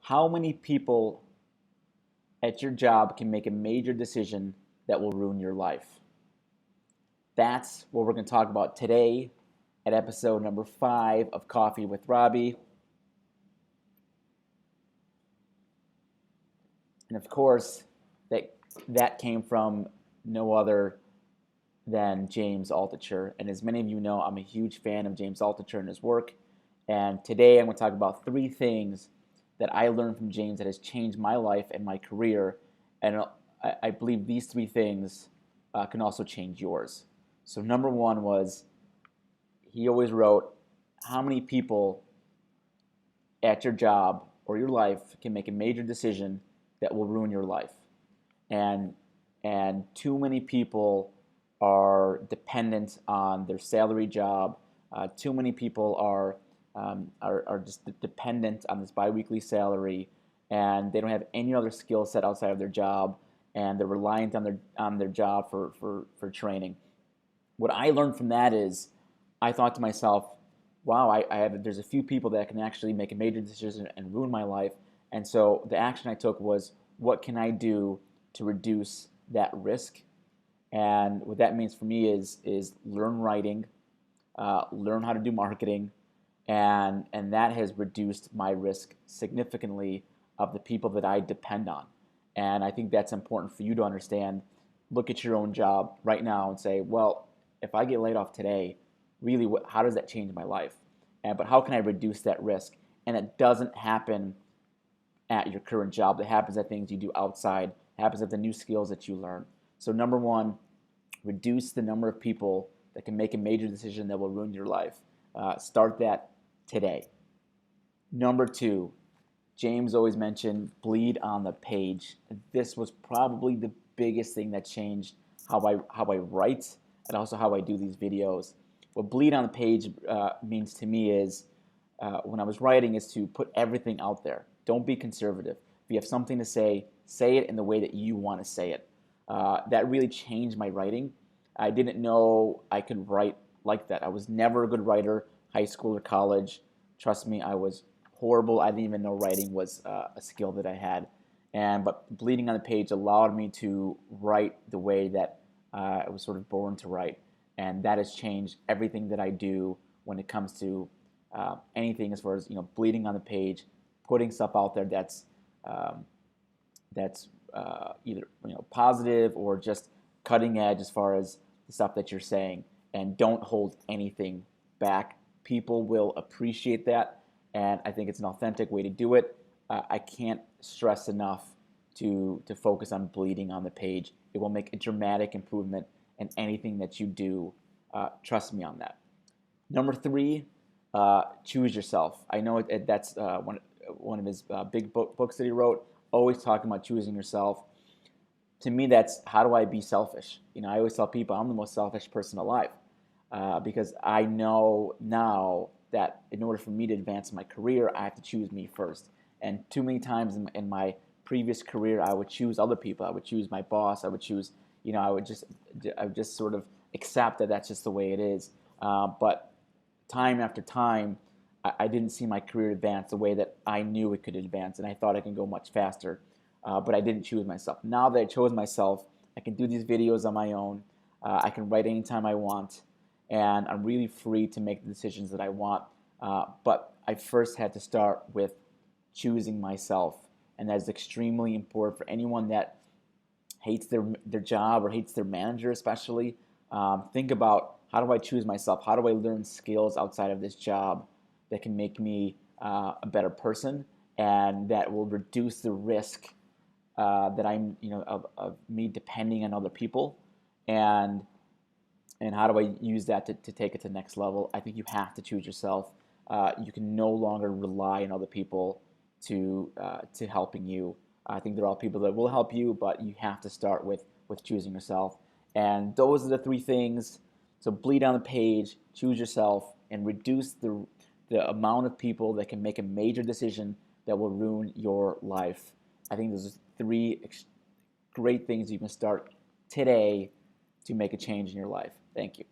How many people at your job can make a major decision that will ruin your life? That's what we're going to talk about today at episode number 5 of Coffee with Robbie. And of course, that came from no other than James Altucher. And as many of you know, I'm a huge fan of James Altucher and his work. And today I'm going to talk about 3 things that I learned from James that has changed my life and my career. And I believe these 3 things can also change yours. So number 1 was, he always wrote, how many people at your job or your life can make a major decision that will ruin your life? And too many people are dependent on their salary job. Too many people are just dependent on this biweekly salary, and they don't have any other skill set outside of their job, and they're reliant on their job for training. What I learned from that is, I thought to myself, wow, there's a few people that can actually make a major decision and ruin my life. And so the action I took was, what can I do to reduce that risk? And what that means for me is learn writing, learn how to do marketing, and that has reduced my risk significantly of the people that I depend on. And I think that's important for you to understand. Look at your own job right now and say, well, if I get laid off today, really, how does that change my life? But how can I reduce that risk? And it doesn't happen at your current job. It happens at things you do outside. It happens at the new skills that you learn. So number 1, reduce the number of people that can make a major decision that will ruin your life. Start that today. Number 2, James always mentioned bleed on the page. This was probably the biggest thing that changed how I write and also how I do these videos. What bleed on the page means to me is, when I was writing, is to put everything out there. Don't be conservative. If you have something to say it in the way that you want to say it. That really changed my writing. I didn't know I could write like that. I was never a good writer, high school or college. Trust me, I was horrible. I didn't even know writing was a skill that I had. But bleeding on the page allowed me to write the way that I was sort of born to write. And that has changed everything that I do when it comes to anything as far as, bleeding on the page, putting stuff out there that's either positive or just cutting edge as far as the stuff that you're saying. And don't hold anything back. People will appreciate that, and I think it's an authentic way to do it. I can't stress enough to focus on bleeding on the page. It will make a dramatic improvement in anything that you do. Trust me on that. Number 3, choose yourself. I know that's one of his big books that he wrote, always talking about choosing yourself. To me, that's, how do I be selfish? I always tell people I'm the most selfish person alive, because I know now that in order for me to advance in my career, I have to choose me first. And too many times in my previous career, I would choose other people. I would choose my boss. I would choose, I would just sort of accept that that's just the way it is. But time after time, I didn't see my career advance the way that I knew it could advance, and I thought I could go much faster. But I didn't choose myself. Now that I chose myself, I can do these videos on my own. I can write anytime I want, and I'm really free to make the decisions that I want. But I first had to start with choosing myself, and that is extremely important for anyone that hates their job or hates their manager especially. Think about, how do I choose myself? How do I learn skills outside of this job that can make me a better person, and that will reduce the risk that I'm, of me depending on other people, and how do I use that to take it to the next level? I think you have to choose yourself. You can no longer rely on other people to helping you. I think there are people that will help you, but you have to start with choosing yourself. And those are the 3 things. So bleed on the page, choose yourself, and reduce the amount of people that can make a major decision that will ruin your life. I think those are 3 great things you can start today to make a change in your life. Thank you.